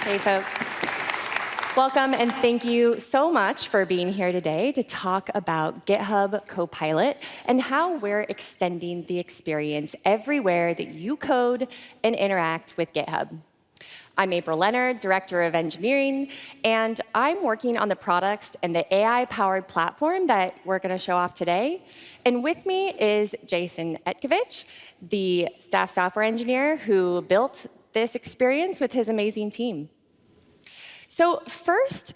Hey, folks. Welcome, and thank you so much for being here today to talk about GitHub Copilot and how we're extending the experience everywhere that you code and interact with GitHub. I'm April Leonard, Director of Engineering, and I'm working on the products and the AI-powered platform that we're going to show off today. And with me is Jason Etkovich, the staff software engineer who built this experience with his amazing team. So first,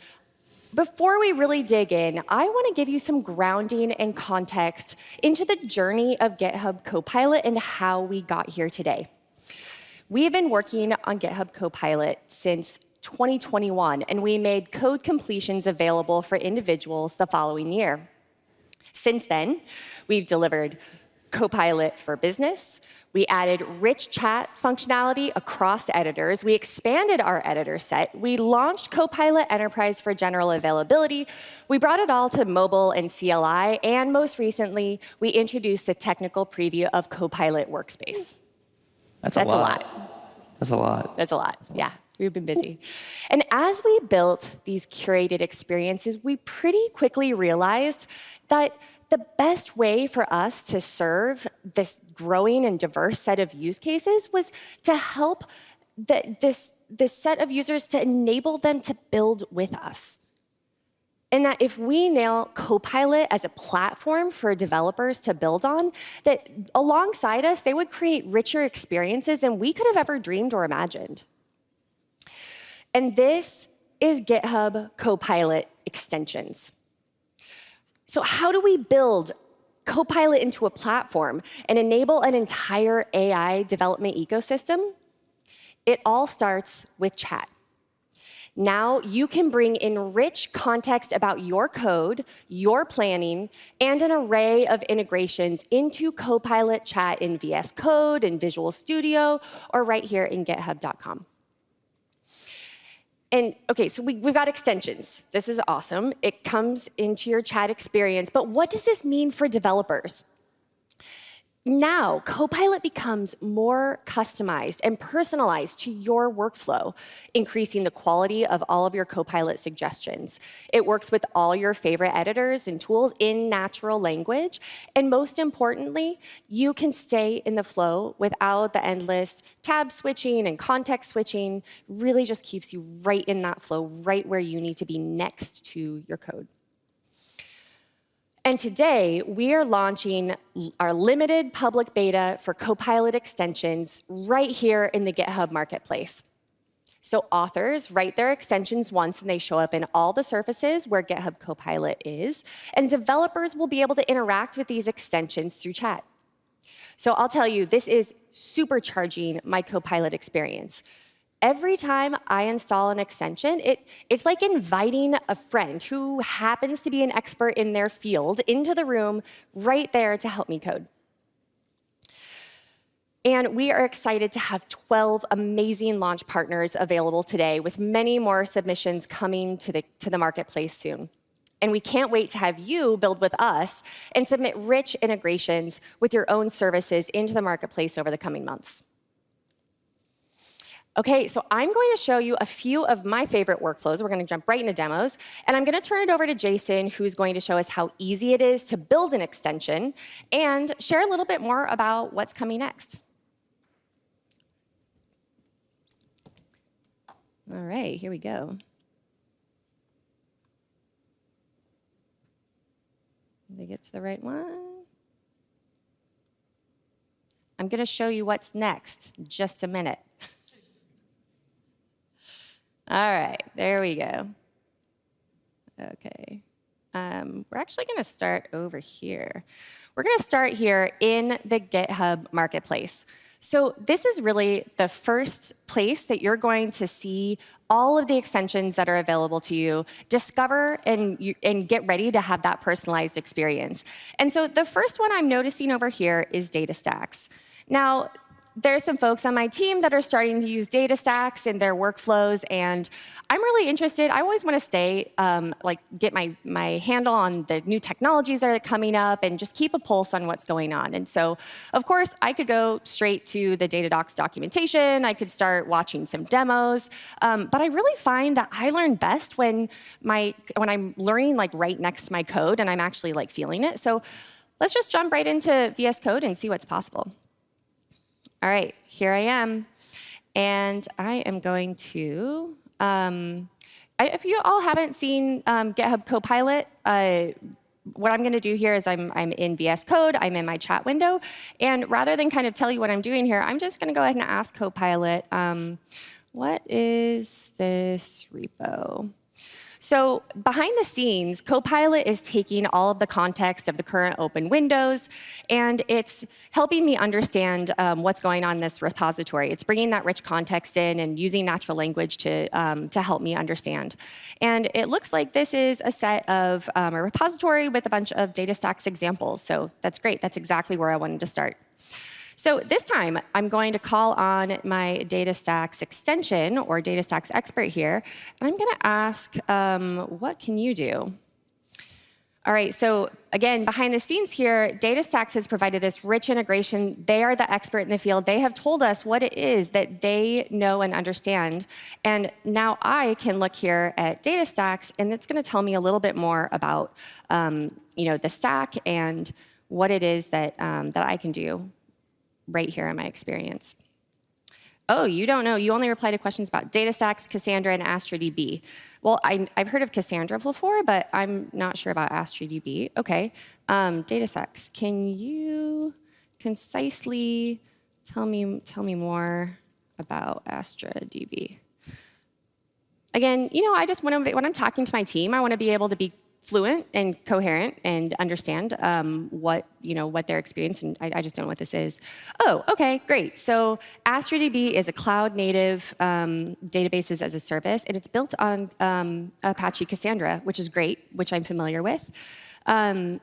before we really dig in, I want to give you some grounding and context into the journey of GitHub Copilot and how we got here today. We have been working on GitHub Copilot since 2021, and we made code completions available for individuals the following year. Since then, we've delivered Copilot for Business. We added rich chat functionality across editors. We expanded our editor set. We launched Copilot Enterprise for general availability. We brought it all to mobile and CLI. And most recently, we introduced the technical preview of Copilot Workspace. That's a lot. That's a lot. That's a lot, yeah. We've been busy. And as we built these curated experiences, we pretty quickly realized that the best way for us to serve this growing and diverse set of use cases was to help this set of users to enable them to build with us. And that if we nail Copilot as a platform for developers to build on, that alongside us, they would create richer experiences than we could have ever dreamed or imagined. And this is GitHub Copilot extensions. So how do we build Copilot into a platform and enable an entire AI development ecosystem? It all starts with chat. Now you can bring in rich context about your code, your planning, and an array of integrations into Copilot chat in VS Code, in Visual Studio, or right here in github.com. And OK, so we've got extensions. This is awesome. It comes into your chat experience. But what does this mean for developers? Now, Copilot becomes more customized and personalized to your workflow, increasing the quality of all of your Copilot suggestions. It works with all your favorite editors and tools in natural language. And most importantly, you can stay in the flow without the endless tab switching and context switching. Really just keeps you right in that flow, right where you need to be next to your code. And today, we are launching our limited public beta for Copilot extensions right here in the GitHub Marketplace. So authors write their extensions once, and they show up in all the surfaces where GitHub Copilot is. And developers will be able to interact with these extensions through chat. So I'll tell you, this is supercharging my Copilot experience. Every time I install an extension, it's like inviting a friend who happens to be an expert in their field into the room right there to help me code. And we are excited to have 12 amazing launch partners available today, with many more submissions coming to the marketplace soon. And we can't wait to have you build with us and submit rich integrations with your own services into the marketplace over the coming months. OK, so I'm going to show you a few of my favorite workflows. We're going to jump right into demos. And I'm going to turn it over to Jason, who's going to show us how easy it is to build an extension and share a little bit more about what's coming next. All right, here we go. Did I get to the right one? I'm going to show you what's next in just a minute. All right, there we go. OK. We're actually going to start over here. We're going to start here in the GitHub Marketplace. So this is really the first place that you're going to see all of the extensions that are available to you, discover and get ready to have that personalized experience. And so the first one I'm noticing over here is DataStax. Now, there's some folks on my team that are starting to use DataStax in their workflows, and I'm really interested. I always want to stay, get my handle on the new technologies that are coming up and just keep a pulse on what's going on. And so, of course, I could go straight to the Datadocs documentation. I could start watching some demos. But I really find that I learn best when I'm learning like right next to my code and I'm actually like feeling it. So let's just jump right into VS Code and see what's possible. All right, here I am. And I am going to, if you all haven't seen GitHub Copilot, what I'm going to do here is I'm in VS Code, I'm in my chat window, and rather than kind of tell you what I'm doing here, I'm just going to go ahead and ask Copilot, what is this repo? So behind the scenes, Copilot is taking all of the context of the current open windows, and it's helping me understand what's going on in this repository. It's bringing that rich context in and using natural language to help me understand. And it looks like this is a set of a repository with a bunch of DataStax examples. So that's great. That's exactly where I wanted to start. So this time, I'm going to call on my DataStax extension, or DataStax expert here, and I'm going to ask, what can you do? All right, so again, behind the scenes here, DataStax has provided this rich integration. They are the expert in the field. They have told us what it is that they know and understand. And now I can look here at DataStax, and it's going to tell me a little bit more about the stack and what it is that I can do right here in my experience. Oh, you don't know. You only reply to questions about DataStax, Cassandra, and AstraDB. Well, I've heard of Cassandra before, but I'm not sure about AstraDB. OK. DataStax, can you concisely tell me more about AstraDB? Again, I just want to, when I'm talking to my team, I want to be able to be fluent and coherent and understand what they're experiencing. I just don't know what this is. Oh, OK, great. So AstraDB is a cloud-native databases as a service, and it's built on Apache Cassandra, which is great, which I'm familiar with. So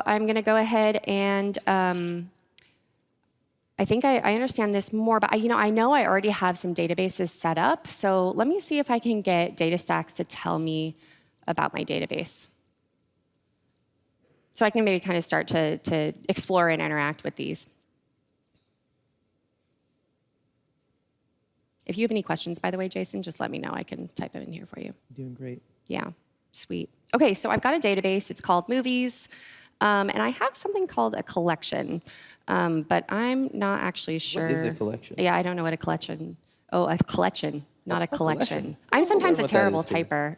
I'm going to go ahead and I think I understand this more, but I know I already have some databases set up. So let me see if I can get DataStax to tell me about my database. So I can maybe kind of start to explore and interact with these. If you have any questions, by the way, Jason, just let me know. I can type them in here for you. You're doing great. Yeah, sweet. OK, so I've got a database. It's called Movies. And I have something called a collection. But I'm not actually sure. What is a collection? Yeah, I don't know what a collection. Oh, a collection, not a collection. I'm sometimes a terrible typer.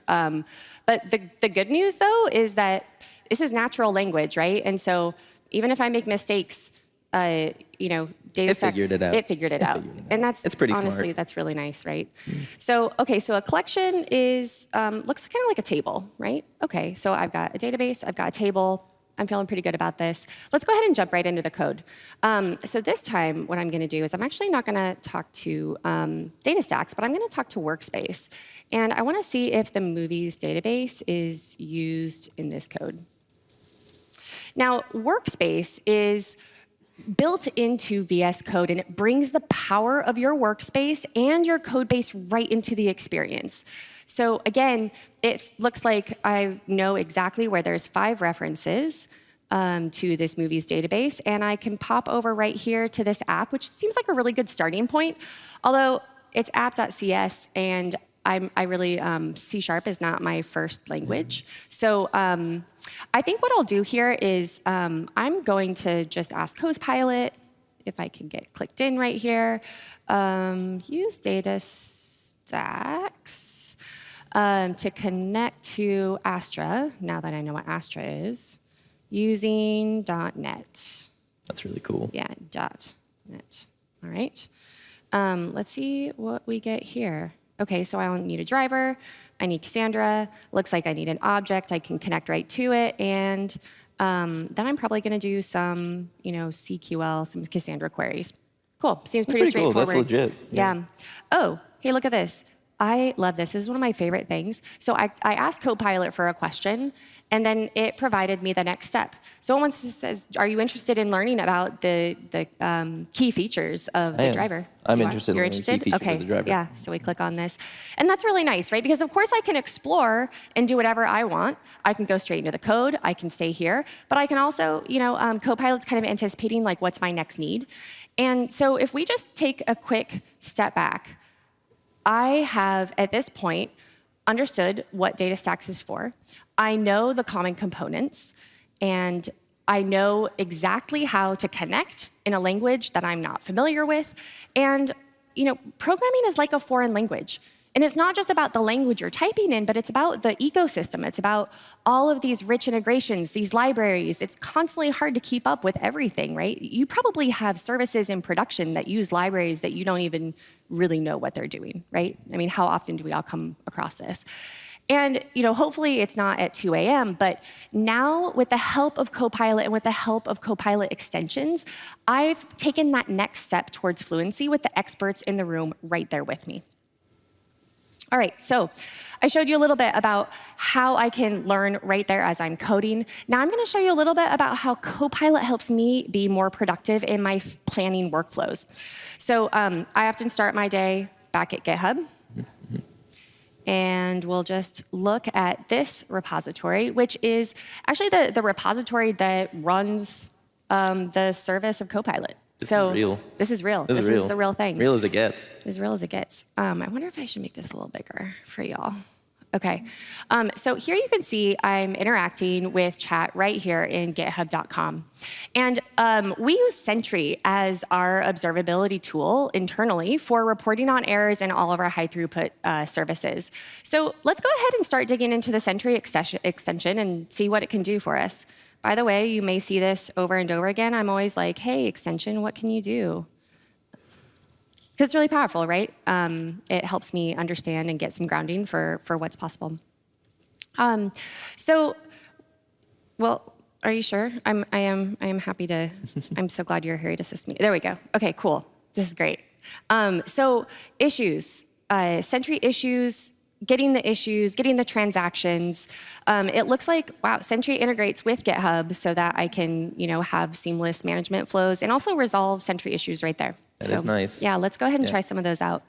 But the good news, though, is that this is natural language, right? And so even if I make mistakes, DataStax, it figured it out. And that's pretty honestly, smart. that's really nice, right? So, OK, so a collection is looks kind of like a table, right? OK, so I've got a database, I've got a table. I'm feeling pretty good about this. Let's go ahead and jump right into the code. So this time, what I'm going to do is I'm actually not going to talk to DataStax, but I'm going to talk to Workspace. And I want to see if the Movies database is used in this code. Now, Workspace is built into VS Code, and it brings the power of your workspace and your code base right into the experience. So again, it looks like I know exactly where there's 5 references to this Movies database, and I can pop over right here to this app, which seems like a really good starting point, although it's app.cs, and I really, C# is not my first language. So I think what I'll do here is I'm going to just ask Copilot, if I can get clicked in right here, use DataStax to connect to Astra, now that I know what Astra is, using .NET. That's really cool. Yeah, .NET. All right. Let's see what we get here. OK, so I need a driver. I need Cassandra. Looks like I need an object. I can connect right to it. And then I'm probably going to do some, CQL, some Cassandra queries. Cool. Seems pretty straightforward. Cool. That's legit. Yeah. Oh, hey, look at this. I love this. This is one of my favorite things. So I asked Copilot for a question, and then it provided me the next step. So it once says, are you interested in learning about the key features of the driver? I'm You are? interested in You're learning key interested? features Okay. of the driver. Yeah, so we click on this. And that's really nice, right? Because of course I can explore and do whatever I want. I can go straight into the code. I can stay here. But I can also, Copilot's kind of anticipating like what's my next need. And so if we just take a quick step back, I have, at this point, understood what DataStax is for. I know the common components, and I know exactly how to connect in a language that I'm not familiar with. And, programming is like a foreign language. And it's not just about the language you're typing in, but it's about the ecosystem. It's about all of these rich integrations, these libraries. It's constantly hard to keep up with everything, right? You probably have services in production that use libraries that you don't even really know what they're doing, right? I mean, how often do we all come across this? And hopefully it's not at 2 a.m., but now with the help of Copilot and with the help of Copilot extensions, I've taken that next step towards fluency with the experts in the room right there with me. All right, so I showed you a little bit about how I can learn right there as I'm coding. Now I'm going to show you a little bit about how Copilot helps me be more productive in my planning workflows. So I often start my day back at GitHub. And we'll just look at this repository, which is actually the repository that runs the service of Copilot. This is real. This is real. This is real. the real thing. Real as it gets. As real as it gets. I wonder if I should make this a little bigger for y'all. Okay. So here you can see I'm interacting with chat right here in github.com. And we use Sentry as our observability tool internally for reporting on errors in all of our high throughput services. So let's go ahead and start digging into the Sentry extension and see what it can do for us. By the way, you may see this over and over again. I'm always like, hey, extension, what can you do? Because it's really powerful, right? It helps me understand and get some grounding for what's possible. Well, are you sure? I am happy to. I'm so glad you're here to assist me. There we go. Okay, cool. This is great. So issues, Sentry issues. Getting the issues, getting the transactions. It looks like, wow, Sentry integrates with GitHub so that I can, have seamless management flows and also resolve Sentry issues right there. That is nice. Yeah, let's go ahead and try some of those out.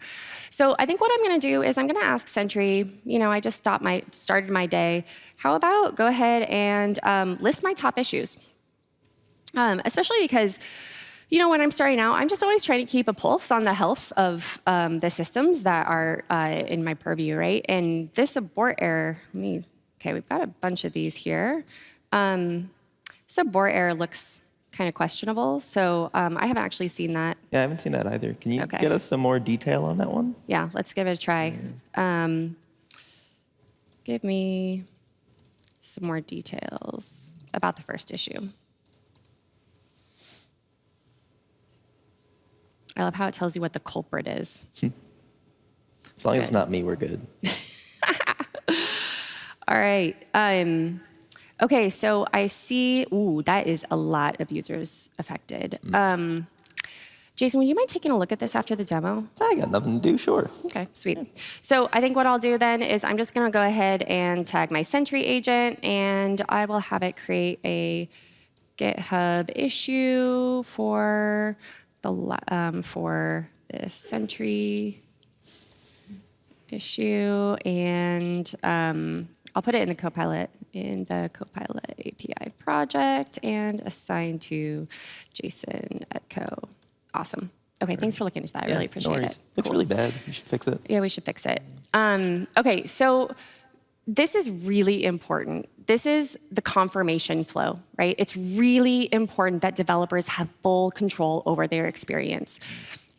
So I think what I'm going to do is I'm going to ask Sentry, I just started my day. How about go ahead and list my top issues? Especially because when I'm starting out, I'm just always trying to keep a pulse on the health of the systems that are in my purview, right? And this abort error, okay, we've got a bunch of these here. This abort error looks kind of questionable, so I haven't actually seen that. Yeah, I haven't seen that either. Can you get us some more detail on that one? Yeah, let's give it a try. Give me some more details about the first issue. I love how it tells you what the culprit is. As long as it's not me, we're good. All right. Okay, so I see, that is a lot of users affected. Jason, would you mind taking a look at this after the demo? I got nothing to do, sure. Okay, sweet. So I think what I'll do then is I'm just going to go ahead and tag my Sentry agent, and I will have it create a GitHub issue for this Sentry issue, and I'll put it in the Copilot API project and assign to Jason Etko. Awesome. Okay, thanks for looking into that. I really appreciate it. Looks really bad. We should fix it. Yeah, we should fix it. Okay, so this is really important. This is the confirmation flow, right? It's really important that developers have full control over their experience.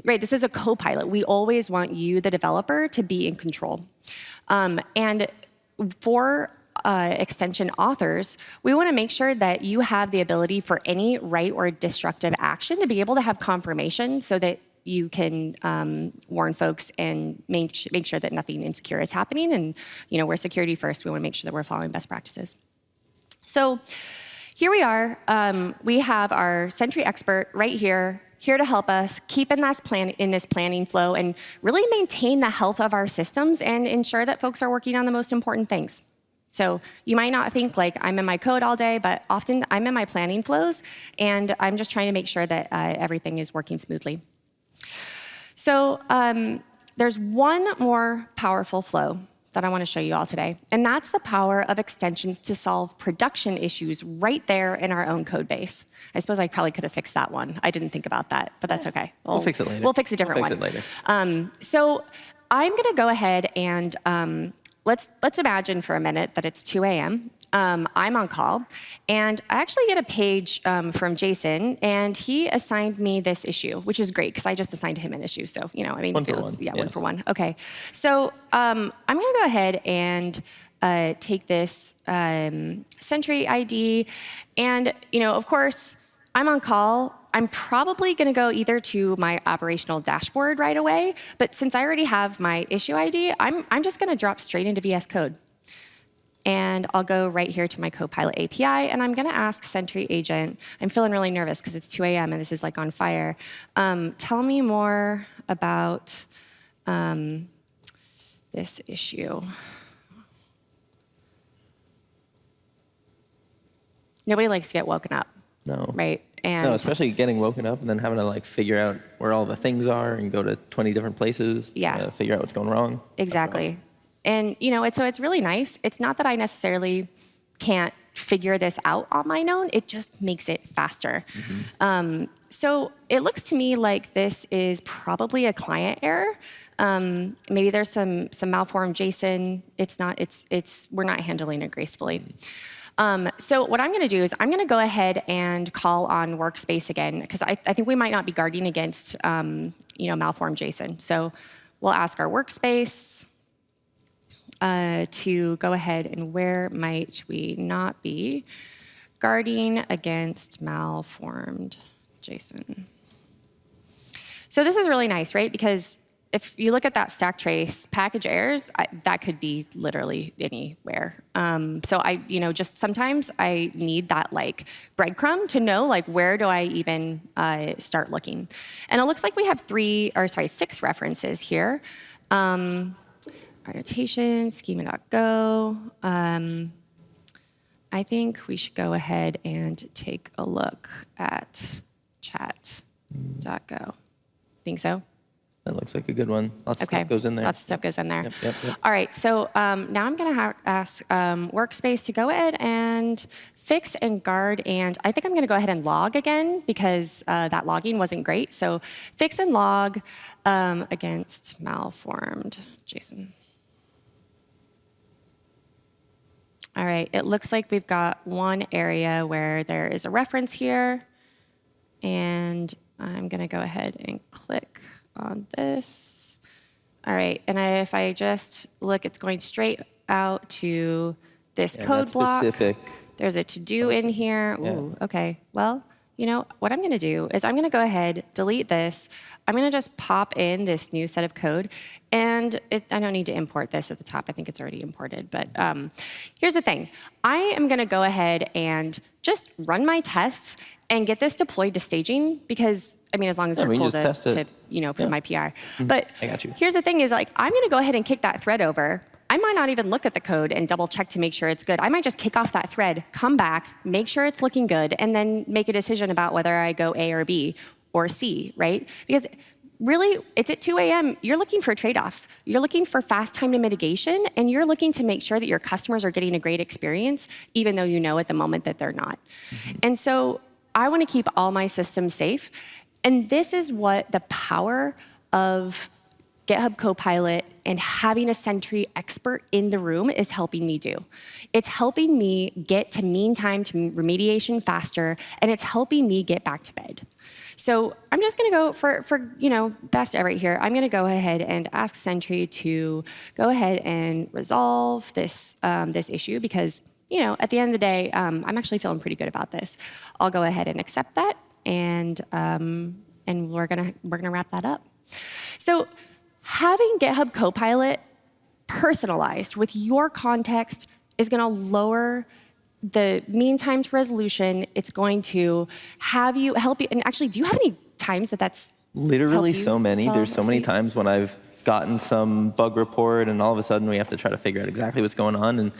Right, this is a Copilot. We always want you, the developer, to be in control. And for extension authors, we want to make sure that you have the ability for any write or destructive action to be able to have confirmation so that you can warn folks and make sure that nothing insecure is happening. And we're security first. We want to make sure that we're following best practices. So here we are. We have our Sentry expert right here here to help us keep in this planning flow and really maintain the health of our systems and ensure that folks are working on the most important things. So you might not think like I'm in my code all day, but often I'm in my planning flows, and I'm just trying to make sure that everything is working smoothly. So there's one more powerful flow that I want to show you all today, and that's the power of extensions to solve production issues right there in our own code base. I suppose I probably could have fixed that one. I didn't think about that, but that's okay. We'll fix it later. We'll fix a different one. We'll fix it later. So I'm going to go ahead and let's imagine for a minute that it's 2 a.m. I'm on call, and I actually get a page from Jason, and he assigned me this issue, which is great because I just assigned him an issue. So, you know, I mean, one for one. Yeah, 1 for 1. Okay. So I'm going to go ahead and take this Sentry ID, and, you know, of course, I'm on call. I'm probably going to go either to my operational dashboard right away, but since I already have my issue ID, I'm just going to drop straight into VS Code. And I'll go right here to my Copilot API, and I'm going to ask Sentry Agent. I'm feeling really nervous because it's 2 a.m. and this is like on fire. Tell me more about this issue. Nobody likes to get woken up. No. Right? And no, especially getting woken up and then having to like figure out where all the things are and go to 20 different places. Yeah. Figure out what's going wrong. Exactly. And you know, so it's really nice. It's not that I necessarily can't figure this out on my own. It just makes it faster. Mm-hmm. So it looks to me like this is probably a client error. Maybe there's some malformed JSON. It's not. We're not handling it gracefully. So what I'm going to do is I'm going to go ahead and call on Workspace again, because I think we might not be guarding against malformed JSON. So we'll ask our Workspace to go ahead, and where might we not be guarding against malformed JSON. So this is really nice, right? Because if you look at that stack trace, package errors, that could be literally anywhere. So just sometimes I need that like breadcrumb to know like where do I even start looking. And it looks like we have 6 references here. Annotation, schema.go. I think we should go ahead and take a look at chat.go. Think so? That looks like a good one. Lots of stuff goes in there. Lots of stuff goes in there. Yep. All right, so now I'm going to ask Workspace to go ahead and fix and guard, and I think I'm going to go ahead and log again because that logging wasn't great. So fix and log against malformed JSON. All right, it looks like we've got one area where there is a reference here, and I'm going to go ahead and click on this. All right, and if I just look, it's going straight out to this code block. Specific. There's a to-do in here. Ooh, okay. Well, you know, what I'm going to do is I'm going to go ahead, delete this. I'm going to just pop in this new set of code. And I don't need to import this at the top. I think it's already imported. But here's the thing. I am going to go ahead and just run my tests and get this deployed to staging because, I mean, as long as they're cool to put my PR. Mm-hmm. But I got you. Here's the thing is, like, I'm going to go ahead and kick that thread over. I might not even look at the code and double check to make sure it's good. I might just kick off that thread, come back, make sure it's looking good, and then make a decision about whether I go A or B or C, right? Because really, it's at 2 a.m. You're looking for trade-offs. You're looking for fast time to mitigation, and you're looking to make sure that your customers are getting a great experience, even though you know at the moment that they're not. Mm-hmm. And so I want to keep all my systems safe. And this is what the power of GitHub Copilot and having a Sentry expert in the room is helping me do. It's helping me get to mean time to remediation faster, and it's helping me get back to bed. So I'm just going to go for best ever here. I'm going to go ahead and ask Sentry to go ahead and resolve this this issue because at the end of the day, I'm actually feeling pretty good about this. I'll go ahead and accept that, and we're gonna wrap that up. So having GitHub Copilot personalized with your context is going to lower the mean time to resolution. It's going to help you. And actually, do you have any times that's Literally helped you so many. fall There's so many asleep? times when I've gotten some bug report and all of a sudden we have to try to figure out exactly what's going on. And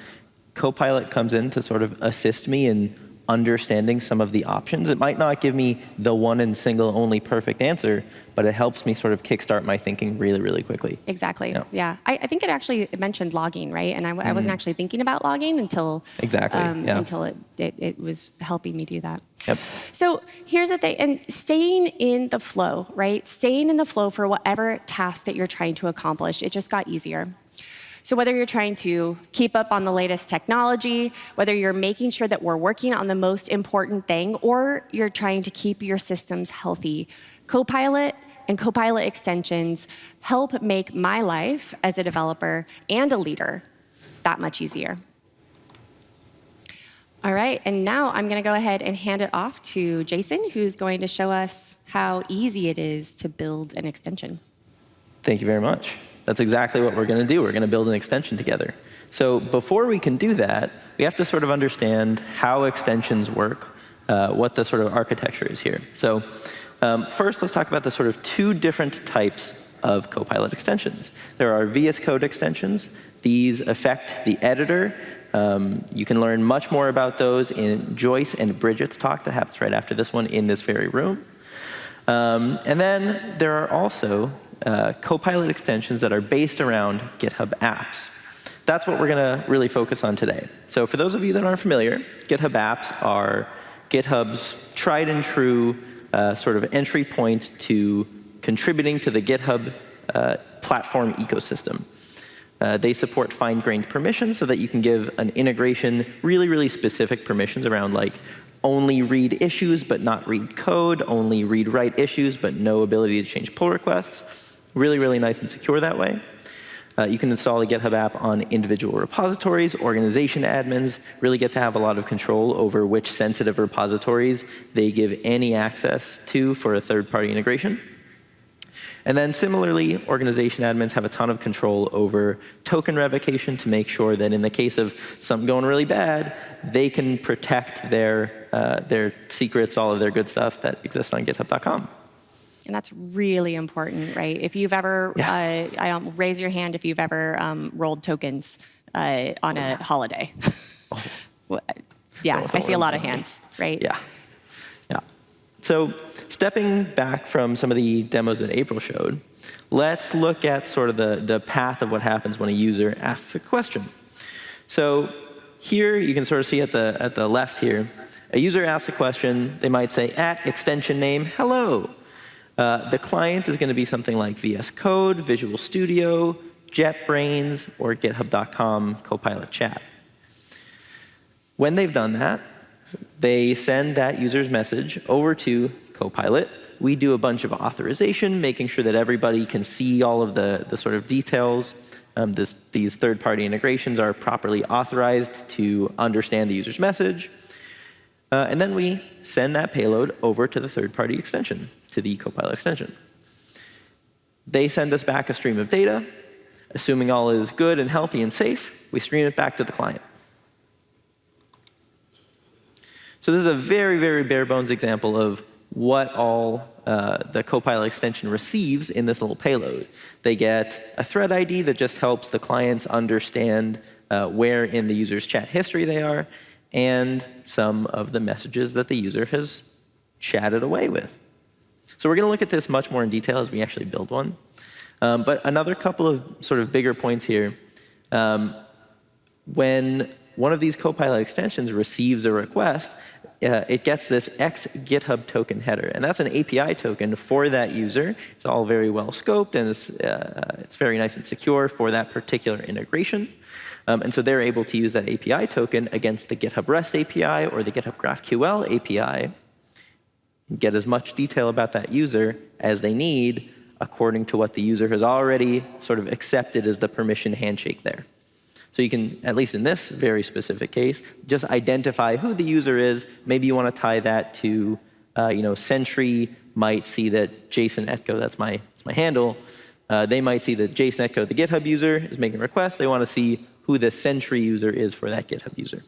Copilot comes in to sort of assist me in understanding some of the options. It might not give me the one and single only perfect answer, but it helps me sort of kickstart my thinking really, really quickly. Exactly. Yeah. Yeah. I think it actually mentioned logging, right? And I wasn't actually thinking about logging until Exactly, yeah. until it was helping me do that. Yep. So here's the thing, and staying in the flow, right? Staying in the flow for whatever task that you're trying to accomplish, it just got easier. So whether you're trying to keep up on the latest technology, whether you're making sure that we're working on the most important thing, or you're trying to keep your systems healthy, Copilot and Copilot extensions help make my life as a developer and a leader that much easier. All right, and now I'm going to go ahead and hand it off to Jason, who's going to show us how easy it is to build an extension. Thank you very much. That's exactly what we're going to do. We're going to build an extension together. So before we can do that, we have to sort of understand how extensions work, what the sort of architecture is here. So first, let's talk about the sort of two different types of Copilot extensions. There are VS Code extensions. These affect the editor. You can learn much more about those in Joyce and Bridget's talk that happens right after this one in this very room. And then there are also Copilot extensions that are based around GitHub apps. That's what we're going to really focus on today. So for those of you that aren't familiar, GitHub apps are GitHub's tried and true sort of entry point to contributing to the GitHub platform ecosystem. They support fine-grained permissions so that you can give an integration really, really specific permissions around like only read issues but not read code, only read-write issues but no ability to change pull requests. Really, really nice and secure that way. You can install a GitHub app on individual repositories. Organization admins really get to have a lot of control over which sensitive repositories they give any access to for a third-party integration. And then similarly, organization admins have a ton of control over token revocation to make sure that in the case of something going really bad, they can protect their secrets, all of their good stuff that exists on github.com. And that's really important, right? If you've ever, raise your hand if you've ever rolled tokens on a holiday. Yeah, I see a lot of hands, right? Yeah. Yeah. So stepping back from some of the demos that April showed, let's look at sort of the path of what happens when a user asks a question. So here you can sort of see at the left here, a user asks a question. They might say, @extension name, hello. The client is going to be something like VS Code, Visual Studio, JetBrains, or GitHub.com Copilot Chat. When they've done that, they send that user's message over to Copilot. We do a bunch of authorization, making sure that everybody can see all of the sort of details. These third-party integrations are properly authorized to understand the user's message. And then we send that payload over to the third-party extension, to the Copilot extension. They send us back a stream of data. Assuming all is good and healthy and safe, we stream it back to the client. So this is a very, very bare bones example of what all the Copilot extension receives in this little payload. They get a thread ID that just helps the clients understand where in the user's chat history they are, and some of the messages that the user has chatted away with. So we're going to look at this much more in detail as we actually build one. But another couple of sort of bigger points here. When one of these Copilot extensions receives a request, it gets this X-GitHub token header. And that's an API token for that user. It's all very well scoped, and it's very nice and secure for that particular integration. And so they're able to use that API token against the GitHub REST API or the GitHub GraphQL API, and get as much detail about that user as they need according to what the user has already sort of accepted as the permission handshake there. So you can, at least in this very specific case, just identify who the user is. Maybe you want to tie that to, Sentry might see that Jason Etko, that's my handle, they might see that Jason Etko, the GitHub user, is making a request. They want to see who the Sentry user is for that GitHub user.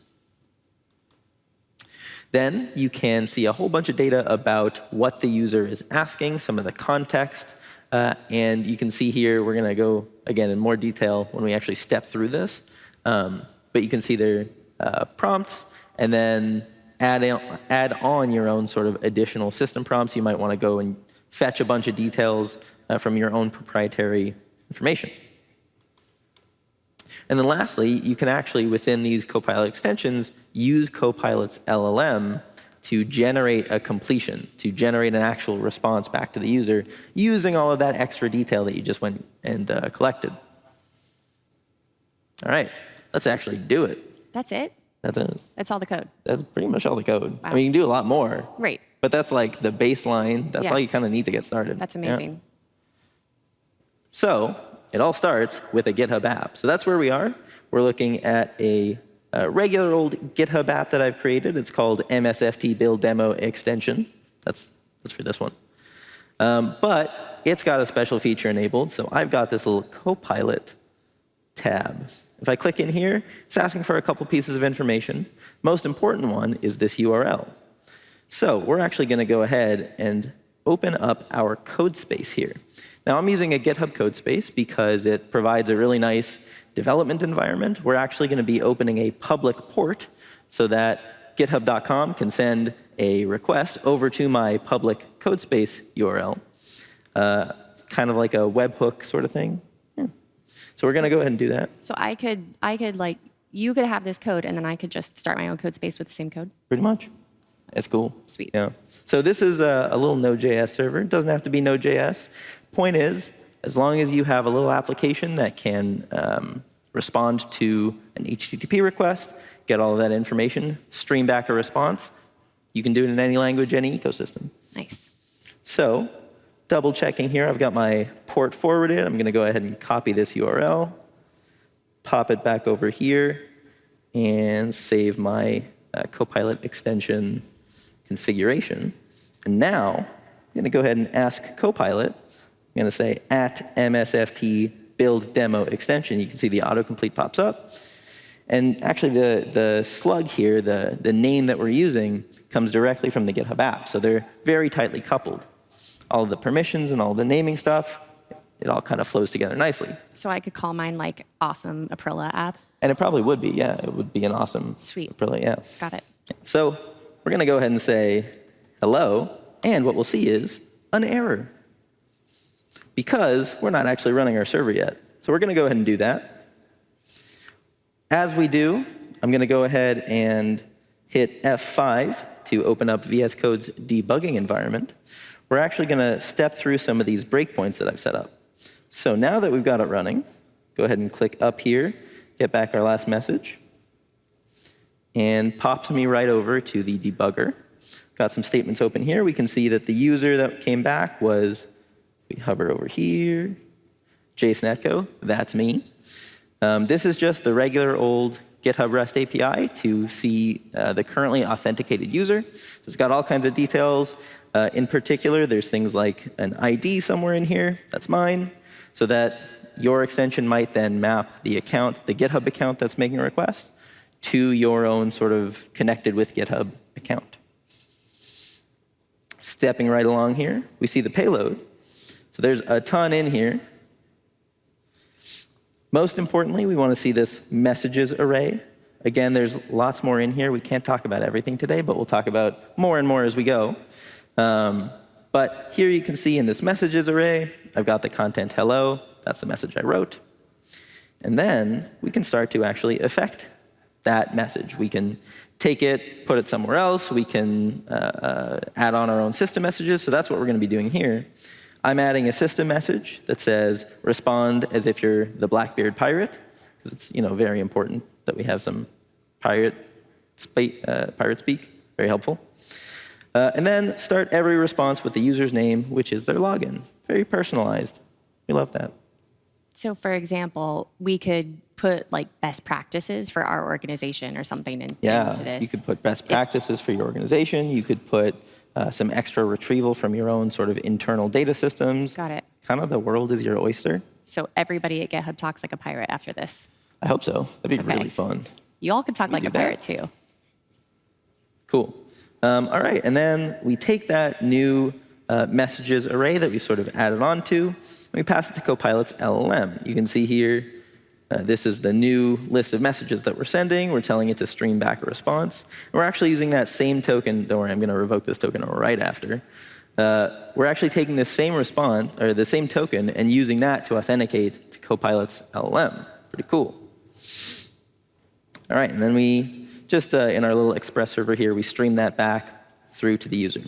Then you can see a whole bunch of data about what the user is asking, some of the context, and you can see here, we're going to go, again, in more detail when we actually step through this. But you can see their prompts, and then add on your own sort of additional system prompts. You might want to go and fetch a bunch of details from your own proprietary information. And then lastly, you can actually, within these Copilot extensions, use Copilot's LLM to generate a completion, to generate an actual response back to the user using all of that extra detail that you just went and collected. All right, let's actually do it. That's it? That's it. That's all the code. That's pretty much all the code. Wow. I mean, you can do a lot more. Right. But that's like the baseline. That's Yeah. all you kind of need to get started. That's Yeah. amazing. So it all starts with a GitHub app. So that's where we are. We're looking at a regular old GitHub app that I've created. It's called MSFT Build Demo Extension. That's for this one. But it's got a special feature enabled. So I've got this little Copilot tab. If I click in here, it's asking for a couple pieces of information. Most important one is this URL. So we're actually going to go ahead and open up our code space here. Now, I'm using a GitHub code space because it provides a really nice development environment. We're actually going to be opening a public port so that github.com can send a request over to my public code space URL. It's kind of like a webhook sort of thing. Yeah. So we're going to go ahead and do that. So I could like, you could have this code, and then I could just start my own code space with the same code? Pretty much. It's cool. Sweet. Yeah. So this is a little Node.js server. It doesn't have to be Node.js. Point is, as long as you have a little application that can respond to an HTTP request, get all of that information, stream back a response, you can do it in any language, any ecosystem. Nice. So double checking here, I've got my port forwarded. I'm going to go ahead and copy this URL, pop it back over here, and save my Copilot extension configuration. And now I'm going to go ahead and ask Copilot. I'm going to say @MSFT build demo extension. You can see the autocomplete pops up. And actually, the slug here, the name that we're using, comes directly from the GitHub app. So they're very tightly coupled. All of the permissions and all the naming stuff, it all kind of flows together nicely. So I could call mine like awesome Aprilla app? And it probably would be, yeah. It would be an awesome Sweet. Aprilla, yeah. Got it. So we're going to go ahead and say hello. And what we'll see is an error, because we're not actually running our server yet. So we're going to go ahead and do that. As we do, I'm going to go ahead and hit F5 to open up VS Code's debugging environment. We're actually going to step through some of these breakpoints that I've set up. So now that we've got it running, go ahead and click up here, get back our last message, and pops me right over to the debugger. Got some statements open here. We can see that the user that came back was, we hover over here, Jason Etko, that's me. This is just the regular old GitHub REST API to see the currently authenticated user. So it's got all kinds of details. In particular, there's things like an ID somewhere in here, that's mine, so that your extension might then map the account, the GitHub account that's making a request, to your own sort of connected with GitHub account. Stepping right along here, we see the payload. So there's a ton in here. Most importantly, we want to see this messages array. Again, there's lots more in here. We can't talk about everything today, but we'll talk about more and more as we go. But here you can see in this messages array, I've got the content hello. That's the message I wrote. And then we can start to actually affect that message. We can take it, put it somewhere else. We can add on our own system messages. So that's what we're going to be doing here. I'm adding a system message that says, respond as if you're the Blackbeard pirate, because it's very important that we have some pirate speak. Very helpful. And then start every response with the user's name, which is their login. Very personalized. We love that. So for example, we could put like best practices for our organization or something into this. You could put best practices for your organization. You could put some extra retrieval from your own sort of internal data systems. Got it. Kind of the world is your oyster. So everybody at GitHub talks like a pirate after this. I hope so. That'd be Okay. really fun. You all could talk like do a that? pirate too. Cool. All right, and then we take that new messages array that we sort of added onto, and we pass it to Copilot's LLM. You can see here, this is the new list of messages that we're sending. We're telling it to stream back a response. And we're actually using that same token. Don't worry, I'm going to revoke this token right after. We're actually taking this same response, or the same token, and using that to authenticate to Copilot's LLM. Pretty cool. All right, and then we just, in our little Express server here, we stream that back through to the user.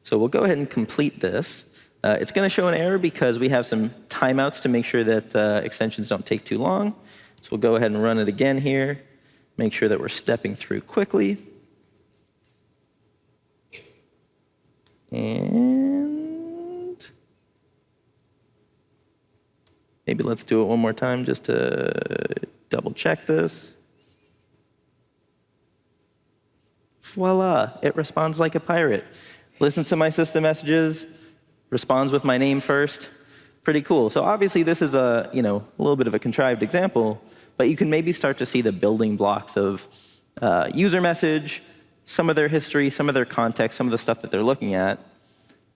So we'll go ahead and complete this. It's going to show an error because we have some timeouts to make sure that extensions don't take too long. So we'll go ahead and run it again here, make sure that we're stepping through quickly. And maybe let's do it one more time just to double check this. Voila, it responds like a pirate. Listens to my system messages, responds with my name first. Pretty cool. So obviously this is a little bit of a contrived example, but you can maybe start to see the building blocks of user message, some of their history, some of their context, some of the stuff that they're looking at,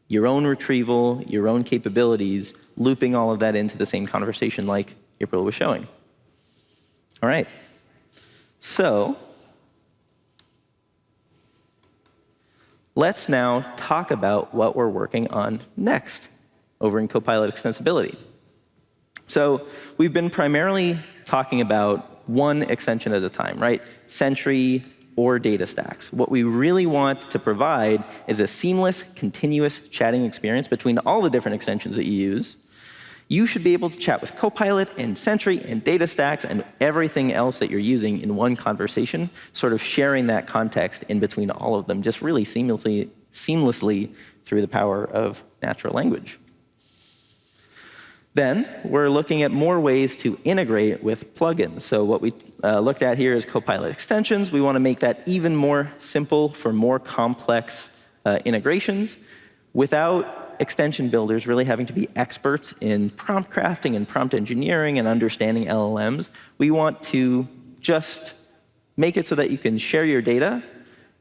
your own retrieval, your own capabilities, looping all of that into the same conversation like April was showing. All right. So let's now talk about what we're working on next over in Copilot Extensibility. So we've been primarily talking about one extension at a time, right? Sentry or DataStax. What we really want to provide is a seamless, continuous chatting experience between all the different extensions that you use. You should be able to chat with Copilot and Sentry and DataStax and everything else that you're using in one conversation, sort of sharing that context in between all of them, just really seamlessly through the power of natural language. Then we're looking at more ways to integrate with plugins. So what we looked at here is Copilot extensions. We want to make that even more simple for more complex integrations without extension builders really having to be experts in prompt crafting and prompt engineering and understanding LLMs. We want to just make it so that you can share your data,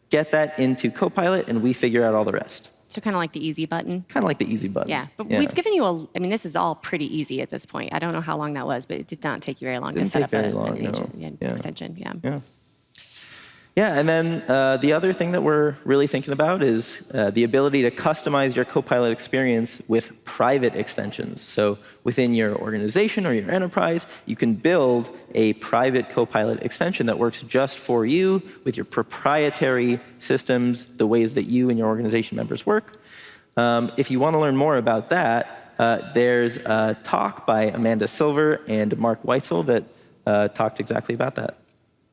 get that into Copilot, and we figure out all the rest. So kind of like the easy button. Kind of like the easy button. Yeah, but we've given you this is all pretty easy at this point. I don't know how long that was, but it did not take you very long to set up an extension. Yeah, and then the other thing that we're really thinking about is the ability to customize your Copilot experience with private extensions. So within your organization or your enterprise, you can build a private Copilot extension that works just for you with your proprietary systems, the ways that you and your organization members work. If you want to learn more about that, there's a talk by Amanda Silver and Mark Weitzel that talked exactly about that.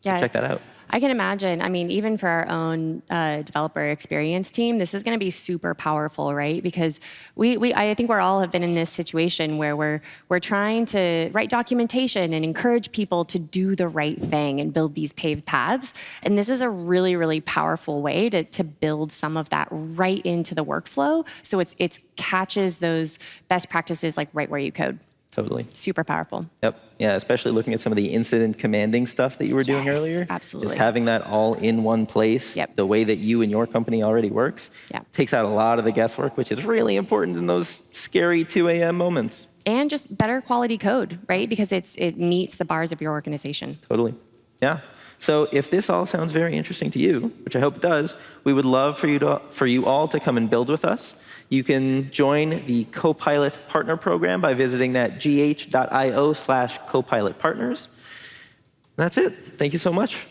Yeah, so check that out. I can imagine, even for our own developer experience team, this is going to be super powerful, right? Because I think we all have been in this situation where we're trying to write documentation and encourage people to do the right thing and build these paved paths. And this is a really, really powerful way to build some of that right into the workflow. So it catches those best practices like right where you code. Totally. Super powerful. Yep. Yeah, especially looking at some of the incident commanding stuff that you were doing earlier. Absolutely. Just having that all in one place, the way that you and your company already works, takes out a lot of the guesswork, which is really important in those scary 2 a.m. moments. And just better quality code, right? Because it meets the bars of your organization. Totally. Yeah. So if this all sounds very interesting to you, which I hope it does, we would love for you all to come and build with us. You can join the Copilot Partner Program by visiting that gh.io/Copilot Partners. That's it. Thank you so much.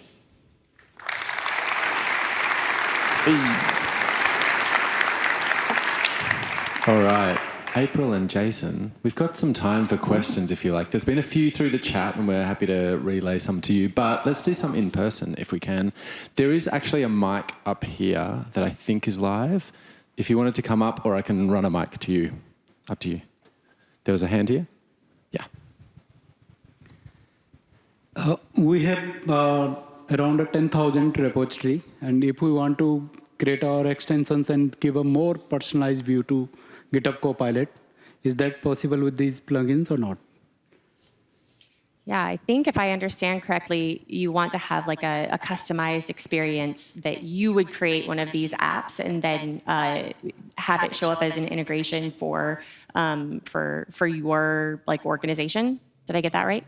All right. April and Jason, we've got some time for questions if you like. There's been a few through the chat and we're happy to relay some to you, but let's do some in person if we can. There is actually a mic up here that I think is live. If you wanted to come up, or I can run a mic to you. Up to you. There was a hand here? Yeah. We have around a 10,000 repository, and if we want to create our extensions and give a more personalized view to GitHub Copilot, is that possible with these plugins or not? Yeah, I think if I understand correctly, you want to have like a customized experience that you would create one of these apps and then have it show up as an integration for your like organization. Did I get that right?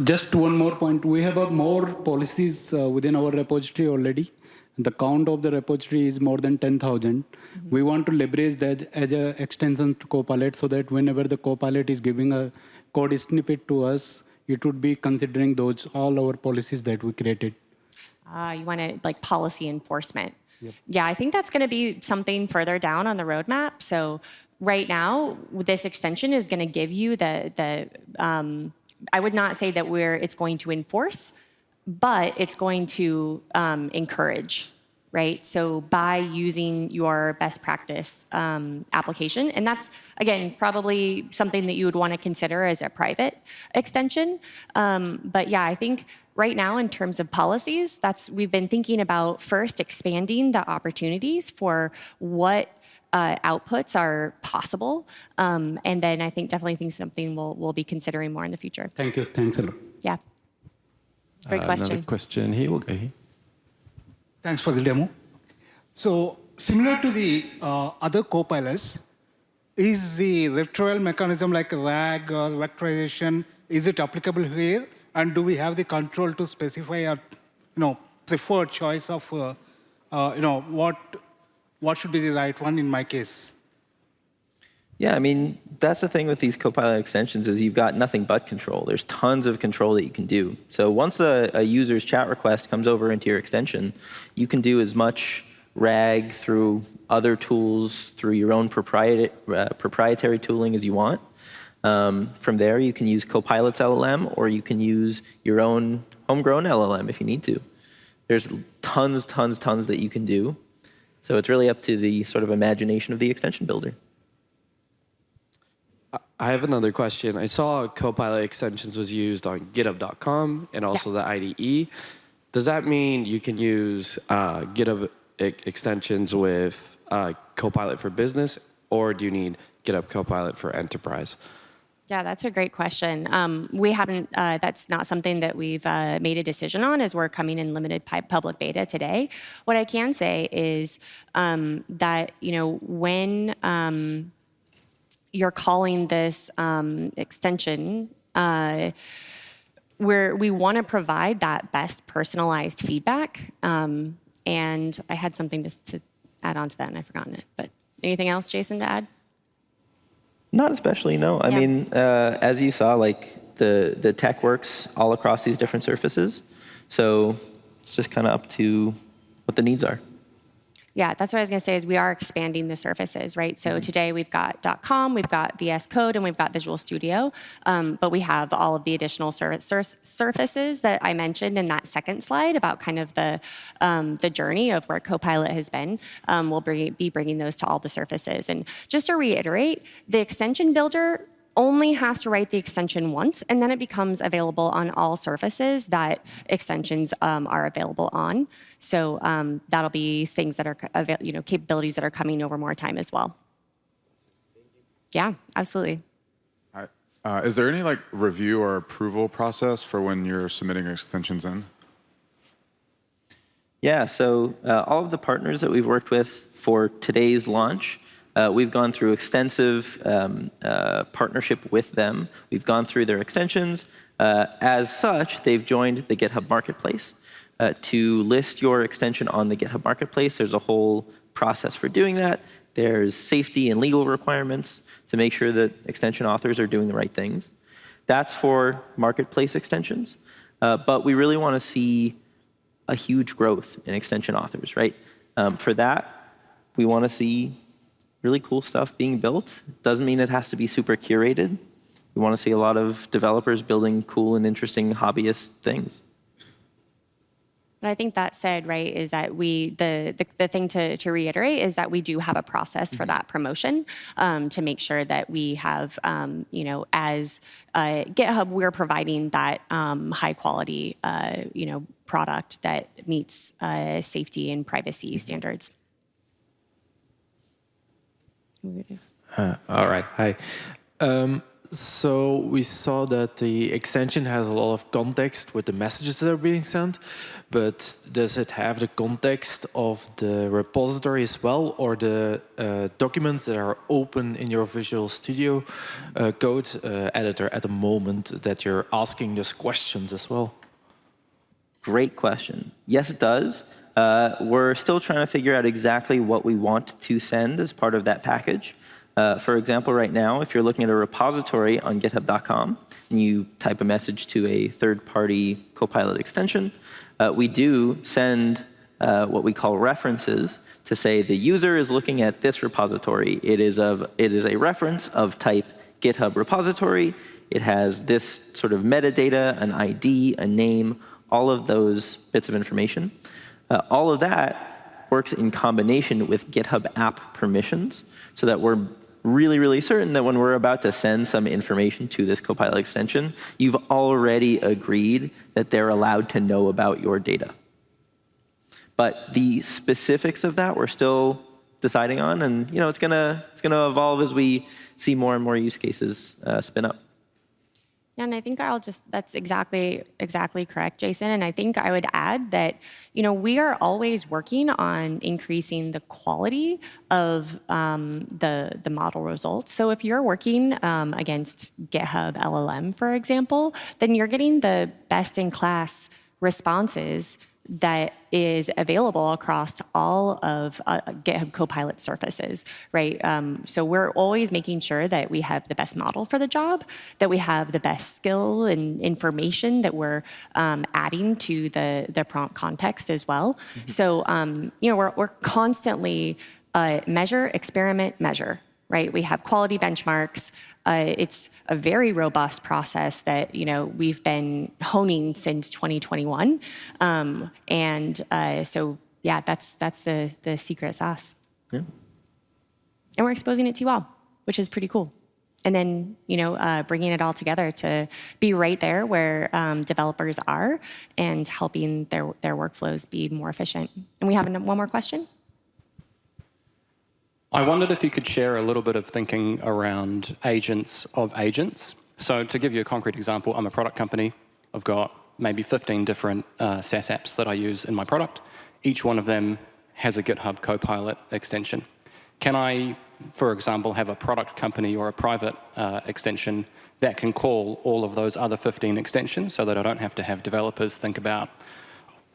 Just one more point. We have more policies within our repository already. The count of the repository is more than 10,000. We want to leverage that as an extension to Copilot so that whenever the Copilot is giving a code snippet to us, it would be considering all our policies that we created. You want to like policy enforcement. Yeah, I think that's going to be something further down on the roadmap. So right now, this extension is going to give you I would not say that it's going to enforce, but it's going to encourage, right? So by using your best practice application, and that's, again, probably something that you would want to consider as a private extension. But yeah, I think right now in terms of policies, we've been thinking about first expanding the opportunities for what outputs are possible. And then I think definitely something we'll be considering more in the future. Thank you. Thanks a lot. Yeah. Great question. Another question here. We'll go here. Thanks for the demo. So similar to the other copilots, is the retrieval mechanism like RAG or vectorization, is it applicable here? And do we have the control to specify a preferred choice of what should be the right one in my case? Yeah, I mean, that's the thing with these Copilot extensions is you've got nothing but control. There's tons of control that you can do. So once a user's chat request comes over into your extension, you can do as much RAG through other tools, through your own proprietary tooling as you want. From there, you can use Copilot's LLM, or you can use your own homegrown LLM if you need to. There's tons that you can do. So it's really up to the sort of imagination of the extension builder. I have another question. I saw Copilot extensions was used on GitHub.com and also the IDE. Does that mean you can use GitHub extensions with Copilot for Business, or do you need GitHub Copilot for Enterprise? Yeah, that's a great question. We haven't, that's not something that we've made a decision on as we're coming in limited public beta today. What I can say is that, when you're calling this extension, we want to provide that best personalized feedback. And I had something to add on to that and I've forgotten it. But anything else, Jason, to add? Not especially, no. I mean, as you saw, like the tech works all across these different surfaces. So it's just kind of up to what the needs are. Yeah, that's what I was going to say is we are expanding the surfaces, right? So today we've got .com, we've got VS Code, and we've got Visual Studio. But we have all of the additional surfaces that I mentioned in that second slide about kind of the journey of where Copilot has been. We'll be bringing those to all the surfaces. And just to reiterate, the extension builder only has to write the extension once, and then it becomes available on all surfaces that extensions are available on. So that'll be things that are, capabilities that are coming over more time as well. Yeah, absolutely. Is there any review or approval process for when you're submitting extensions in? Yeah, so all of the partners that we've worked with for today's launch, we've gone through extensive partnership with them. We've gone through their extensions. As such, they've joined the GitHub Marketplace. To list your extension on the GitHub Marketplace, there's a whole process for doing that. There's safety and legal requirements to make sure that extension authors are doing the right things. That's for marketplace extensions. But we really want to see a huge growth in extension authors, right? For that, we want to see really cool stuff being built. Doesn't mean it has to be super curated. We want to see a lot of developers building cool and interesting hobbyist things. But I think that said, right, is that the thing to reiterate is that we do have a process for that promotion to make sure that we have, as GitHub, we're providing that high quality, product that meets safety and privacy standards. All right. Hi. So we saw that the extension has a lot of context with the messages that are being sent, but does it have the context of the repository as well, or the documents that are open in your Visual Studio Code editor at the moment that you're asking those questions as well? Great question. Yes, it does. We're still trying to figure out exactly what we want to send as part of that package. For example, right now, if you're looking at a repository on github.com and you type a message to a third-party Copilot extension, we do send what we call references to say the user is looking at this repository. It is a reference of type GitHub repository. It has this sort of metadata, an ID, a name, all of those bits of information. All of that works in combination with GitHub app permissions so that we're really, really certain that when we're about to send some information to this Copilot extension, you've already agreed that they're allowed to know about your data. But the specifics of that we're still deciding on, and it's gonna evolve as we see more and more use cases spin up. Yeah, and I think that's exactly correct, Jason. And I think I would add that, we are always working on increasing the quality of the model results. So if you're working against GitHub LLM, for example, then you're getting the best-in-class responses that is available across all of GitHub Copilot surfaces, right? So we're always making sure that we have the best model for the job, that we have the best skill and information that we're adding to the prompt context as well. So, we're constantly measure, experiment, measure. Right? We have quality benchmarks. It's a very robust process that we've been honing since 2021, so yeah, that's the secret sauce. Yeah. And we're exposing it to you all, which is pretty cool. And then bringing it all together to be right there where developers are and helping their workflows be more efficient. And we have one more question. I wondered if you could share a little bit of thinking around agents of agents. So to give you a concrete example, I'm a product company. I've got maybe 15 different SaaS apps that I use in my product. Each one of them has a GitHub Copilot extension. Can I, for example, have a product company or a private extension that can call all of those other 15 extensions so that I don't have to have developers think about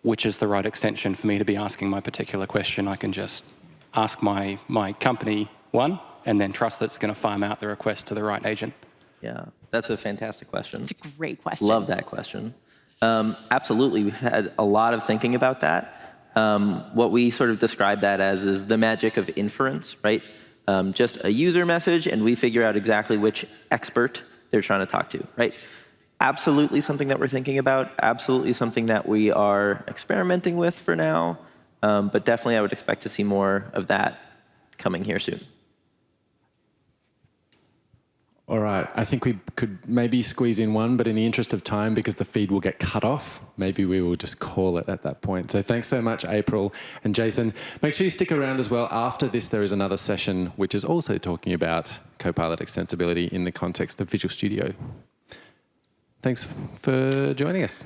which is the right extension for me to be asking my particular question? I can just ask my company one, and then trust that it's going to farm out the request to the right agent? Yeah, that's a fantastic question. It's a great question. Love that question. Absolutely, we've had a lot of thinking about that. What we sort of describe that as is the magic of inference, right? Just a user message, and we figure out exactly which expert they're trying to talk to, right? Absolutely something that we're thinking about. Absolutely something that we are experimenting with for now. But definitely I would expect to see more of that coming here soon. All right, I think we could maybe squeeze in one, but in the interest of time, because the feed will get cut off, maybe we will just call it at that point. So thanks so much, April and Jason. Make sure you stick around as well. After this, there is another session which is also talking about Copilot extensibility in the context of Visual Studio. Thanks for joining us.